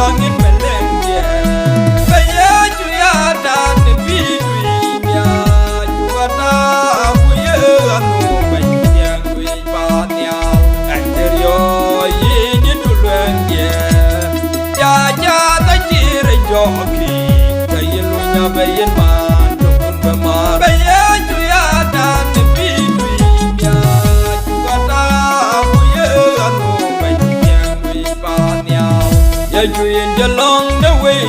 giang in melenge baya juya dan bidunya juata buye anu banyak wi patnya anterio yin dulenge ya ja ta jire joki tayilunya bayin man dukun bama baya juya dan bidunya juata buye anu banyak wi patnya ya juin jalong the way